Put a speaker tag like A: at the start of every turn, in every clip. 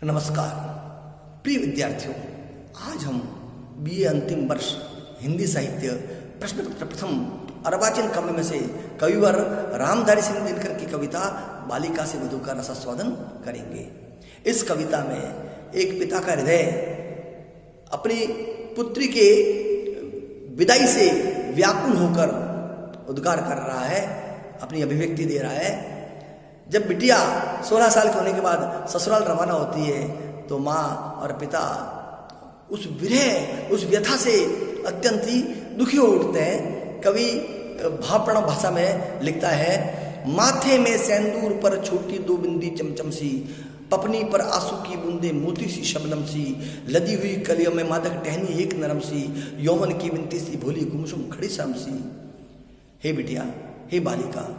A: नमस्कार प्रिय विद्यार्थियों, आज हम बीए अंतिम वर्ष हिंदी साहित्य प्रश्न पत्र प्रथम अर्वाचीन काव्य में से कविवर रामधारी सिंह दिनकर की कविता बालिका से वधू का रसास्वादन करेंगे। इस कविता में एक पिता का हृदय अपनी पुत्री के विदाई से व्याकुल होकर उद्गार कर रहा है, अपनी अभिव्यक्ति दे रहा है। जब बिटिया 16 साल के होने के बाद ससुराल रवाना होती है तो माँ और पिता उस विरह, उस व्यथा से अत्यंत ही दुखी हो उठते हैं। कवि भावपूर्ण भाषा में लिखता है, माथे में सेंदूर पर छोटी दो बिंदी चमचम सी, पपनी पर आंसू की बूंदे मोती सी शबनम सी, लदी हुई कलियों में मादक टहनी एक नरम सी, यौवन की विनती सी भोली गुमसुम खड़ी शर्म सी। हे बिटिया, हे बालिका,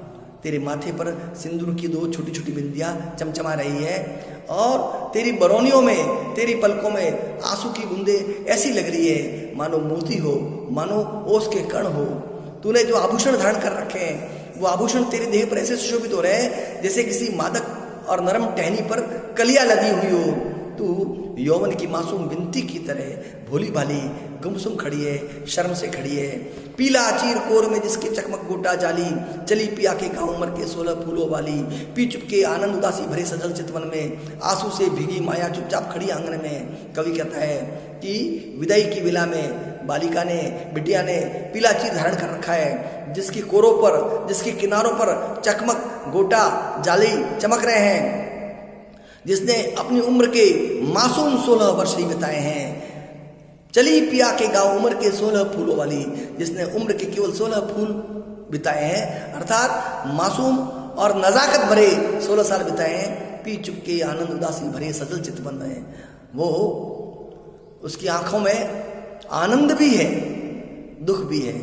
A: तेरे माथे पर सिंदूर की दो छोटी छोटी बिंदियां चमचमा रही है और तेरी बरौनियों में, तेरी पलकों में आंसू की बूंदे ऐसी लग रही है मानो मोती हो, मानो ओस के कण हो। तूने जो आभूषण धारण कर रखे हैं वो आभूषण तेरे देह पर ऐसे सुशोभित हो रहे हैं जैसे किसी मादक और नरम टहनी पर कलियां लदी हुई हो। तू यौवन की मासूम विनती की तरह भोली भाली गुमसुम खड़ी है, शर्म से खड़ी है। पीला चीर कोर में जिसकी चकमक गोटा जाली, चली पिया के गाँव उमर के 16 फूलों वाली, पी चुप के आनंद उदासी भरे सजल चितवन में, आंसू से भीगी माया चुपचाप खड़ी आंगन में। कवि कहता है कि विदाई की विला में बालिका ने, बिटिया ने पीला चीर धारण कर रखा है, जिसकी कोरों पर, जिसके किनारों पर चकमक गोटा जाली चमक रहे हैं, जिसने अपनी उम्र के मासूम 16 वर्ष ही बिताए हैं। चली पिया के गांव उम्र के 16 फूलों वाली, जिसने उम्र के केवल 16 फूल बिताए हैं, अर्थात मासूम और नजाकत भरे 16 साल बिताए हैं। पी चुप के आनंद उदासी भरे सजल चितवन में, वो उसकी आंखों में आनंद भी है, दुख भी है।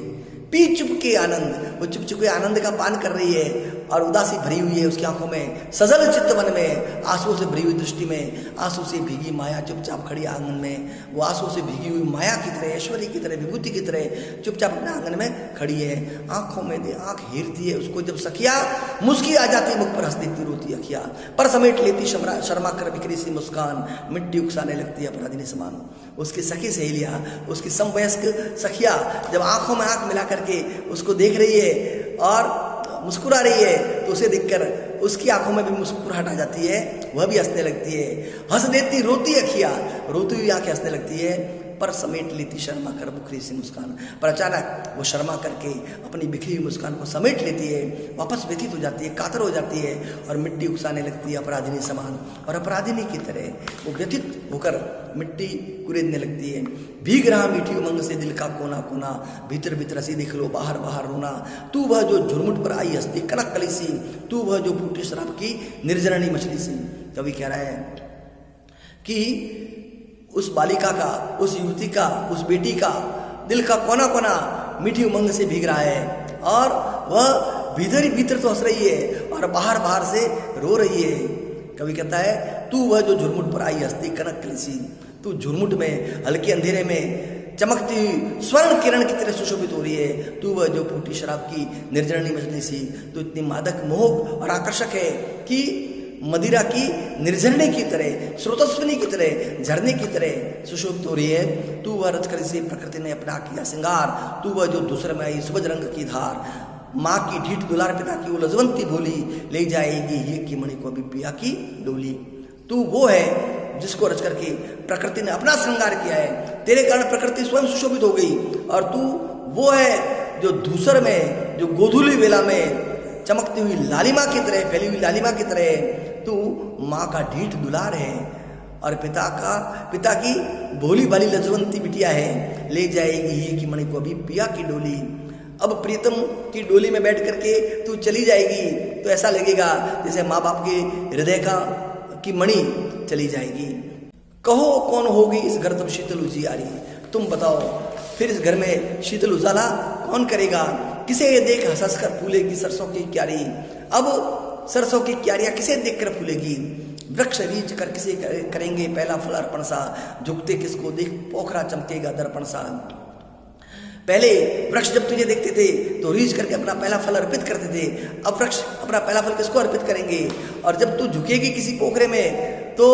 A: पी चुप के आनंद, वो चुप चुप के आनंद का पान कर रही है और उदासी भरी हुई है उसकी आंखों में। सजल चित्तवन में, आंसू से भरी हुई दृष्टि में, आंसू से भीगी माया चुपचाप खड़ी आंगन में। वो आंसू से भीगी हुई माया की तरह, ऐश्वर्य की तरह, विभूति की तरह चुपचाप अपने आंगन में खड़ी है। आंखों में दे आंख हेरती है उसको, जब सखिया मुस्की आ जाती, मुख पर हंस देती रोती अखिया, पर समेट लेती शर्मा कर बिखरी सी मुस्कान, मिट्टी उकसाने लगती है अपराधिनी समान। उसकी सखी सहेलियां, उसकी समवयस्क सखिया जब आंखों में आंख मिला करके उसको देख रही है और मुस्कुरा रही है तो उसे देखकर उसकी आंखों में भी मुस्कुराहट आ जाती है, वह भी हंसने लगती है। हंस देती रोती अखिया, रोती हुई आंखें हंसने लगती है, पर समेट लेती शर्मा कर बिखरी सी मुस्कान। पर अचानक वो शर्मा करके अपनी बिखरी हुई मुस्कान को समेट लेती है, वापस व्यथित हो जाती है, कातर हो जाती है और मिट्टी उकसाने लगती है अपराधिनी समान। और अपराधिनी की तरह वो व्यथित होकर मिट्टी कुरेदने लगती है। भीग रहा मीठी उमंग से दिल का कोना कोना, भीतर भीतर हंसी दिख लो बाहर बाहर रोना। तू वह जो झुरमुट पर आई हंसती कनक कली सी, तू वह जो फूटी शराब की निर्जरणी मछली सी। कवि कह रहा है कि उस बालिका का, उस युवती का, उस बेटी का दिल का कोना कोना मीठी उमंग से भीग रहा है और वह भीतर ही भीतर तो हंस रही है और बाहर बाहर से रो रही है। कवि कहता है, तू वह जो झुरमुट पर आई हंसती कनक कली, तू झुरमुट में, हल्के अंधेरे में चमकती हुई स्वर्ण किरण की तरह सुशोभित हो रही है। तू वह जो फूटी शराब की निर्जरणी मछली सी, तू इतनी मादक मोहक और आकर्षक है कि मदिरा की निर्झरने की तरह, स्रोतस्विनी की तरह, झरने की तरह सुशोभित हो रही है। तू वह रचकरी से प्रकृति ने अपना किया श्रृंगार, तू वह जो दूसरे में आई सुबज रंग की धार, माँ की ढीठ दुलार पिता की वो लजवंती बोली, ले जाएगी ये की मणि को अभी पिया की डोली। तू वो है जिसको रच करके प्रकृति ने अपना श्रृंगार किया है, तेरे कारण प्रकृति स्वयं सुशोभित हो गई। और तू वो है जो धूसर में, जो गोधूली वेला में चमकती हुई लालिमा की तरह, फैली हुई लालिमा की तरह तू माँ का ढीठ दुलार है और पिता की भोली भाली लजवंती बिटिया है। ले जाएगी ये की मणि को अभी पिया की डोली। अब प्रीतम की डोली में बैठ करके तू चली जाएगी तो ऐसा लगेगा जैसे माँ बाप के हृदय की मणि चली जाएगी। कहो कौन होगी इस घर तब शीतल उजियारी, तुम बताओ फिर इस घर में शीतल उजाला कौन करेगा। किसे ये देख हंस हंस कर फूलेगी सरसों की क्यारी, अब सरसों की क्यारियां किसे देखकर फूलेगी। वृक्ष रीच कर किसे करेंगे पहला फल अर्पण सा, झुकते किसको देख पोखरा चमकेगा दर्पण सा। पहले वृक्ष जब तुझे देखते थे तो रीच करके अपना पहला फल अर्पित करते थे, अब वृक्ष अपना पहला फल किसको अर्पित करेंगे। और जब तू झुकेगी किसी पोखरे में तो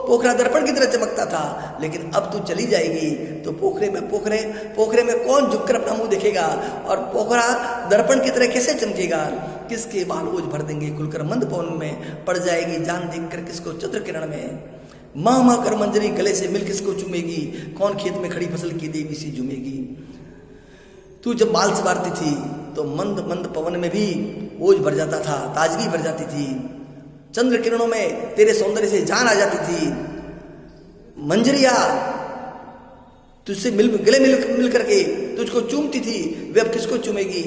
A: पोखरा दर्पण की तरह चमकता था, लेकिन अब तू चली जाएगी तो पोखरे में कौन झुककर अपना मुंह देखेगा, और पोखरा दर्पण की तरह कैसे चमकेगा। किसके बाल ओझ भर देंगे खुलकर मंद पवन में, पड़ जाएगी जान देखकर किसको चंद्र किरण में। माँ माँ कर मंजरी गले से मिल किसको चूमेगी, कौन खेत में खड़ी फसल की देवी सी झूमेगी। तू जब बाल संवारती थी तो मंद मंद पवन में भी ओझ भर जाता था, ताजगी भर जाती थी। चंद्र किरणों में तेरे सौंदर्य से जान आ जाती थी। मंजरिया तुझसे गले मिल करके तुझको चूमती थी, वे अब किसको चूमेगी।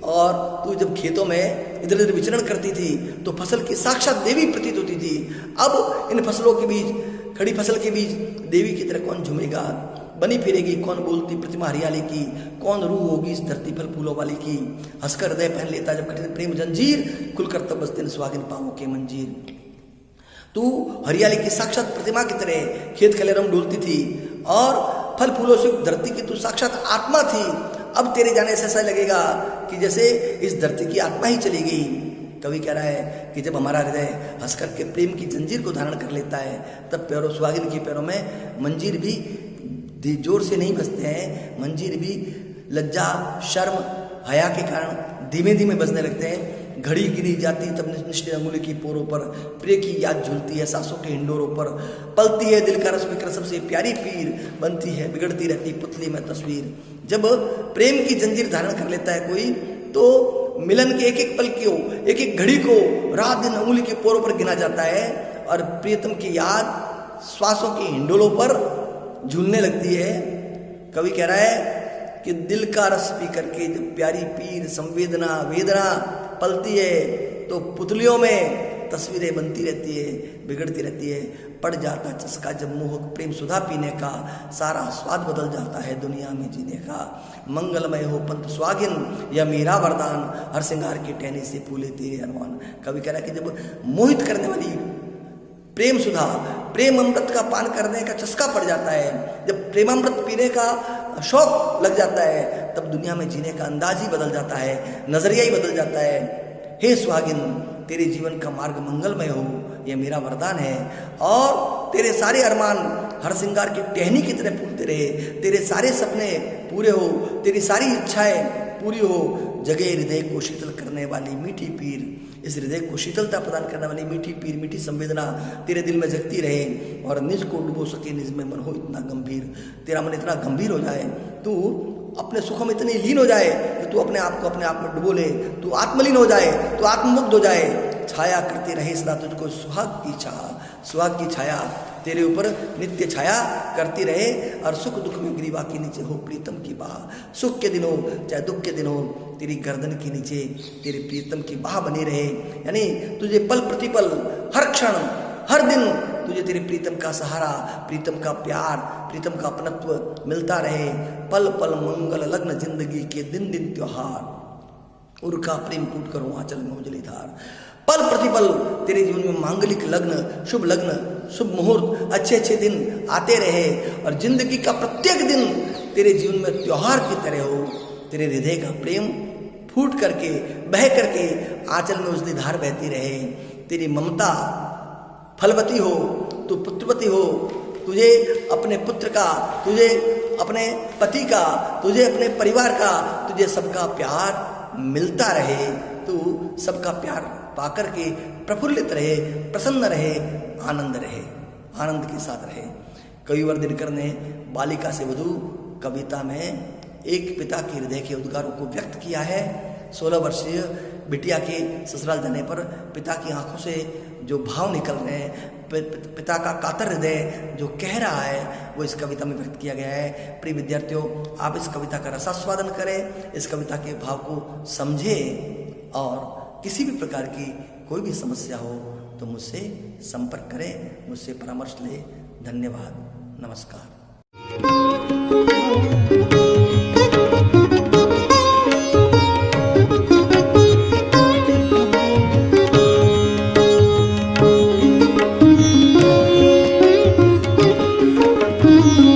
A: और तू जब खेतों में इधर उधर विचरण करती थी तो फसल की साक्षात देवी प्रतीत होती थी। अब इन फसलों के बीच, खड़ी फसल के बीच देवी की तरह कौन झूमेगा। बनी फिरेगी कौन बोलती प्रतिमा हरियाली की, कौन रूह होगी इस धरती फल फूलों वाली की। हंसकर हृदय पहन लेता जब कठिन प्रेम जंजीर, खुलकर तब बस दिन सुहागिन पाँवों के मंजीर। तू हरियाली की साक्षात प्रतिमा की तरह खेत खलिहानों में डोलती थी और फल फूलों से धरती की तू साक्षात आत्मा थी। अब तेरे जाने से ऐसा लगेगा कि जैसे इस धरती की आत्मा ही चली गई। कवि कह रहा है कि जब हमारा हृदय हंस करके प्रेम की जंजीर को धारण कर लेता है, तब पैरों, सुहागिन के पैरों में मंजीर भी जोर से नहीं बजते हैं। मंजीर भी लज्जा, शर्म, हया के कारण धीमे धीमे बजने लगते हैं। घड़ी गिरी जाती तब निश्चित अंगुली की पोरों पर, प्रिय की याद झूलती है सांसों के हिंडोरों पर। पलती है दिल का रस विकर सबसे प्यारी पीर, बनती है बिगड़ती रहती पुतली में तस्वीर। जब प्रेम की जंजीर धारण कर लेता है कोई, तो मिलन के एक एक पल को, एक एक घड़ी को रात दिन अंगुली के पोरों पर गिना जाता है, और प्रियतम की याद श्वासों के हिंडोलों पर झूलने लगती है। कवि कह रहा है कि दिल का रस पी करके जब प्यारी पीर संवेदना वेदना पलती है, तो पुतलियों में तस्वीरें बनती रहती है, बिगड़ती रहती है। पड़ जाता चस्का जब मोह प्रेम सुधा पीने का, सारा स्वाद बदल जाता है दुनिया में जीने का। मंगलमय हो पंथ सुहागिन या मेरा वरदान, हर श्रृंगार की टहनी से फूले तेरे अरमान। कवि कह रहा है कि जब मोहित करने वाली प्रेम सुधा, प्रेम अमृत का पान करने का चस्का पड़ जाता है, जब प्रेमामृत पीने का शौक लग जाता है, तब दुनिया में जीने का अंदाज ही बदल जाता है, नजरिया ही बदल जाता है। हे सुहागिन, तेरे जीवन का मार्ग मंगलमय हो, यह मेरा वरदान है। और तेरे सारे अरमान हर श्रृंगार की टहनी की तरह फूलते रहे, तेरे सारे सपने पूरे हो, तेरी सारी इच्छाएं पूरी हो। जगे हृदय को शीतल करने वाली मीठी पीर, इस हृदय को शीतलता प्रदान करने वाली मीठी पीर, मीठी संवेदना तेरे दिल में जगती रहे, और निज को डुबो सके निज में मन हो इतना गंभीर। तेरा मन इतना गंभीर हो जाए, तू अपने सुखों में इतनी लीन हो जाए कि तू अपने आप को अपने आप में डुबो ले, तू आत्मलीन हो जाए, तू आत्ममुग्ध हो जाए। छाया करती रहे सदा तुझको सुहाग की छाया तेरे ऊपर नित्य छाया करती रहे, और सुख दुख में ग्रीवा के नीचे हो प्रीतम की बाह। सुख के दिन हो चाहे दुख के दिन हो, तेरी गर्दन के नीचे तेरे प्रीतम की बाह बनी रहे। यानी तुझे पल प्रतिपल, हर क्षण, हर दिन तुझे तेरे प्रीतम का सहारा, प्रीतम का प्यार, प्रीतम का अपनत्व मिलता रहे। पल पल मंगल लग्न जिंदगी के दिन दिन त्योहार, उर्का प्रेम कूट करो आंचल में उजली धार। पल प्रतिपल तेरे जीवन में मांगलिक लग्न, शुभ मुहूर्त, अच्छे अच्छे दिन आते रहे, और जिंदगी का प्रत्येक दिन तेरे जीवन में त्योहार की तरह हो। तेरे हृदय का प्रेम फूट करके, बह करके आंचल में उजली धार बहती रहे। तेरी ममता फलवती हो, तू पुत्रवती हो, तुझे अपने पुत्र का, तुझे अपने पति का, तुझे अपने परिवार का, तुझे सबका प्यार मिलता रहे। तू सबका प्यार पाकर के प्रफुल्लित रहे, प्रसन्न रहे, आनंद आनंद के साथ रहे। कविवर दिनकर ने बालिका से वधू कविता में एक पिता के हृदय के उद्गारों को व्यक्त किया है। 16 वर्षीय बिटिया के ससुराल जाने पर पिता की आंखों से जो भाव निकल रहे हैं, पिता का कातर हृदय जो कह रहा है, वो इस कविता में व्यक्त किया गया है। प्रिय विद्यार्थियों, आप इस कविता का रसास्वादन करें, इस कविता के भाव को समझें, और किसी भी प्रकार की कोई भी समस्या हो तो मुझसे संपर्क करें, मुझसे परामर्श लें। धन्यवाद, नमस्कार।